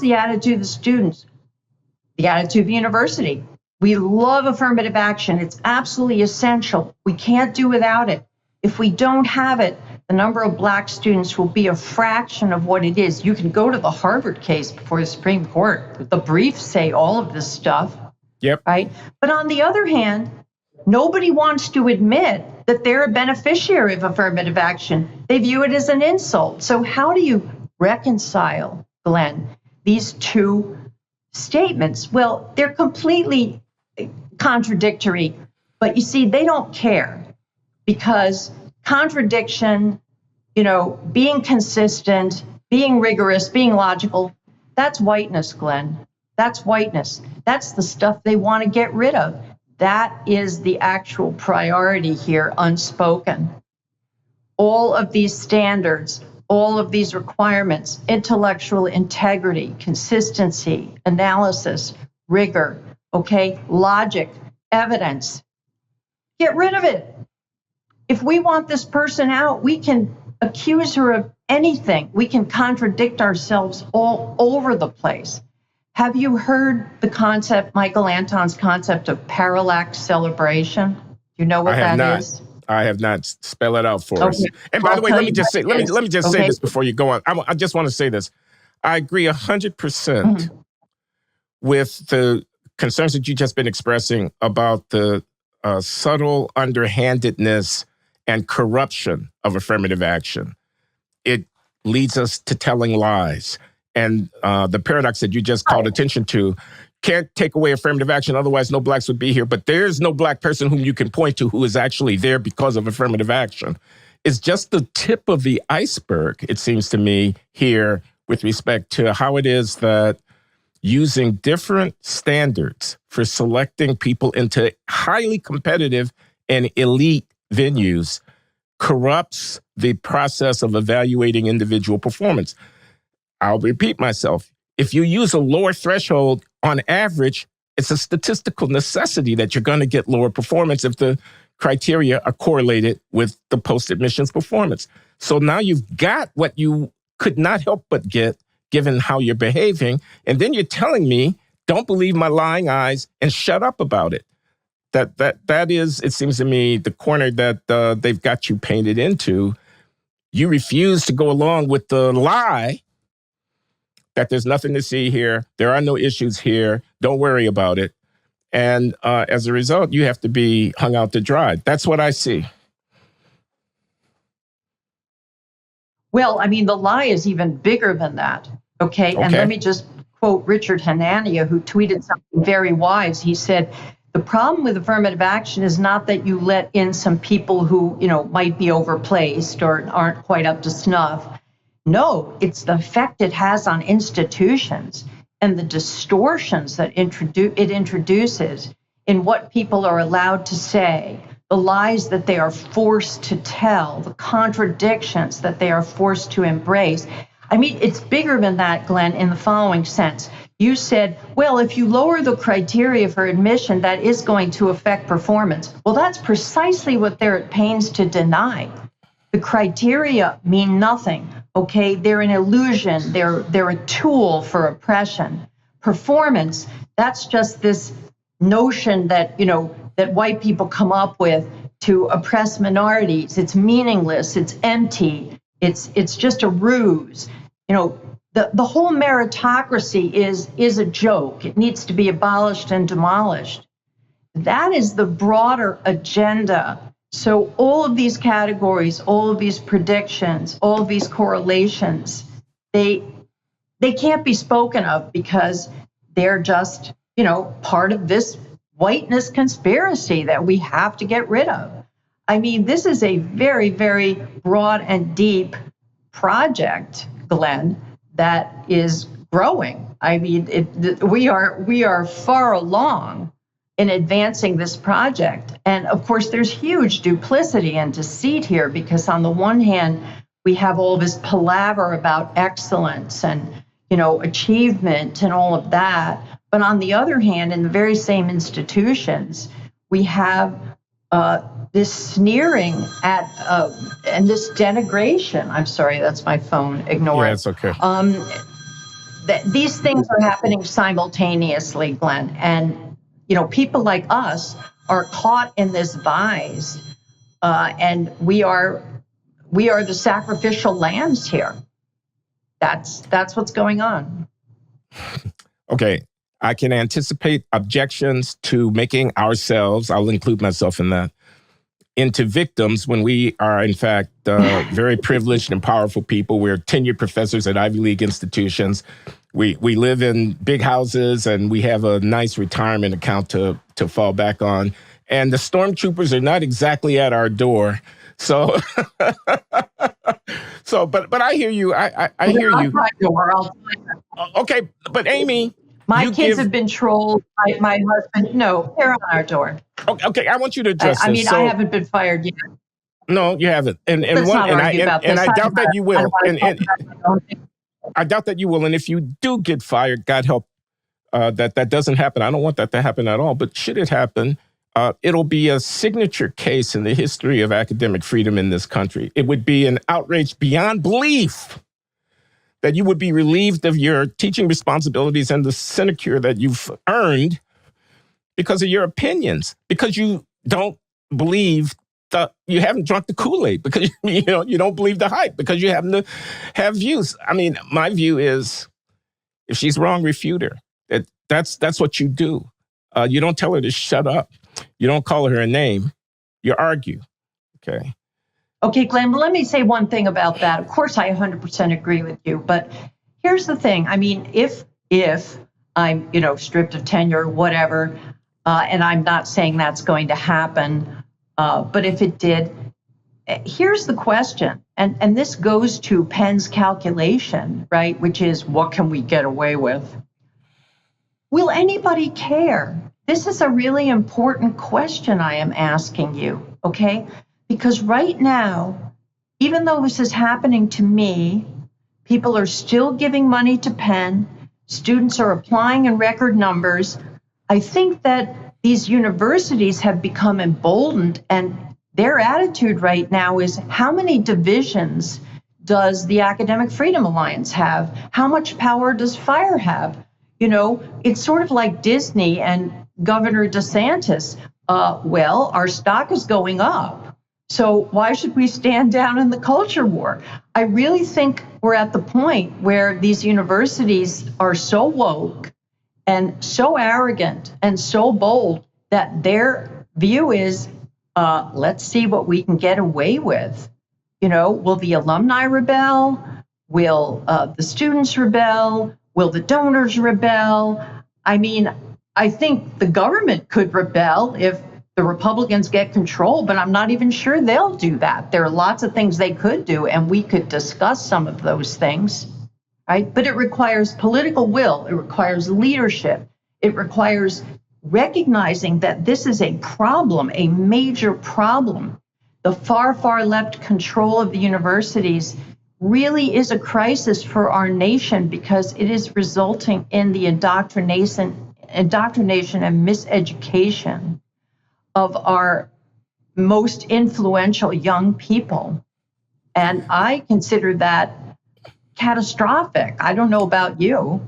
the attitude of the students? The attitude of the university. We love affirmative action. It's absolutely essential. We can't do without it. If we don't have it, the number of Black students will be a fraction of what it is. You can go to the Harvard case before the Supreme Court. The briefs say all of this stuff. Yep. Right? But on the other hand, nobody wants to admit that they're a beneficiary of affirmative action. They view it as an insult. So how do you reconcile, Glenn, these two statements? Well, they're completely contradictory, but you see, they don't care, because contradiction, being consistent, being rigorous, being logical, that's whiteness, Glenn. That's whiteness. That's the stuff they want to get rid of. That is the actual priority here, unspoken. All of these standards, all of these requirements, intellectual integrity, consistency, analysis, rigor, logic, evidence, get rid of it. If we want this person out, we can accuse her of anything. We can contradict ourselves all over the place. Have you heard the concept, Michael Anton's concept of parallax celebration? Do you know what that is? I have not. Spell it out for us. And by the way, let me just say this before you go on. I just want to say this. I agree 100% with the concerns that you just been expressing about the subtle underhandedness and corruption of affirmative action. It leads us to telling lies. And the paradox that you just called attention to, can't take away affirmative action, otherwise no Blacks would be here. But there's no Black person whom you can point to who is actually there because of affirmative action. It's just the tip of the iceberg, it seems to me, here with respect to how it is that using different standards for selecting people into highly competitive and elite venues corrupts the process of evaluating individual performance. I'll repeat myself. If you use a lower threshold, on average, it's a statistical necessity that you're going to get lower performance if the criteria are correlated with the post-admissions performance. So now you've got what you could not help but get, given how you're behaving, and then you're telling me, don't believe my lying eyes and shut up about it. That is, it seems to me, the corner that they've got you painted into. You refuse to go along with the lie that there's nothing to see here, there are no issues here, don't worry about it. And as a result, you have to be hung out to dry. That's what I see. Well, I mean, the lie is even bigger than that, okay? And let me just quote Richard Hanania, who tweeted something very wise. He said, the problem with affirmative action is not that you let in some people who, might be overplaced or aren't quite up to snuff. No, it's the effect it has on institutions and the distortions that it introduces in what people are allowed to say, the lies that they are forced to tell, the contradictions that they are forced to embrace. I mean, it's bigger than that, Glenn, in the following sense. You said, well, if you lower the criteria for admission, that is going to affect performance. Well, that's precisely what they're at pains to deny. The criteria mean nothing. Okay, they're an illusion. They're a tool for oppression. Performance, that's just this notion that, that white people come up with to oppress minorities. It's meaningless. It's empty. It's just a ruse. The whole meritocracy is a joke. It needs to be abolished and demolished. That is the broader agenda. So all of these categories, all of these predictions, all of these correlations, they can't be spoken of because they're just, part of this whiteness conspiracy that we have to get rid of. I mean, this is a very, very broad and deep project, Glenn, that is growing. I mean, we are far along in advancing this project. And of course, there's huge duplicity and deceit here, because on the one hand, we have all this palaver about excellence and, achievement and all of that. But on the other hand, in the very same institutions, we have this sneering at and this denigration. I'm sorry, that's my phone. Ignore it. Yeah, it's okay. these things are happening simultaneously, Glenn. And, people like us are caught in this vise, and we are the sacrificial lambs here. That's what's going on. Okay. I can anticipate objections to making ourselves, I'll include myself in that, into victims when we are, in fact, very privileged and powerful people. We're tenured professors at Ivy League institutions. We live in big houses, and we have a nice retirement account to fall back on. And the stormtroopers are not exactly at our door. So, but I hear you. I hear you. Okay, but Amy, my kids have been trolled. My husband, no, they're on our door. Okay, I want you to address this. I mean, I haven't been fired yet. No, you haven't. And I doubt that you will. I doubt that you will. And if you do get fired, God help that doesn't happen. I don't want that to happen at all. But should it happen, it'll be a signature case in the history of academic freedom in this country. It would be an outrage beyond belief that you would be relieved of your teaching responsibilities and the sinecure that you've earned because of your opinions, because you don't believe you haven't drunk the Kool-Aid, because you don't believe the hype, because you happen to have views. I mean, my view is, if she's wrong, refute her. That's what you do. You don't tell her to shut up. You don't call her a name. You argue. Okay. Okay, Glenn, let me say one thing about that. Of course, I 100% agree with you. But here's the thing. I mean, if I'm, stripped of tenure or whatever, and I'm not saying that's going to happen, but if it did, here's the question. And this goes to Penn's calculation, right? Which is, what can we get away with? Will anybody care? This is a really important question I am asking you, okay? Because right now, even though this is happening to me, people are still giving money to Penn. Students are applying in record numbers. I think that these universities have become emboldened, and their attitude right now is, how many divisions does the Academic Freedom Alliance have? How much power does FIRE have? It's sort of like Disney and Governor DeSantis. Well, our stock is going up, so why should we stand down in the culture war? I really think we're at the point where these universities are so woke and so arrogant and so bold that their view is, let's see what we can get away with. Will the alumni rebel? Will the students rebel? Will the donors rebel? I mean, I think the government could rebel if the Republicans get control, but I'm not even sure they'll do that. There are lots of things they could do, and we could discuss some of those things, right? But it requires political will. It requires leadership. It requires recognizing that this is a problem, a major problem. The far, far left control of the universities really is a crisis for our nation, because it is resulting in the indoctrination and miseducation of our most influential young people. And I consider that catastrophic. I don't know about you.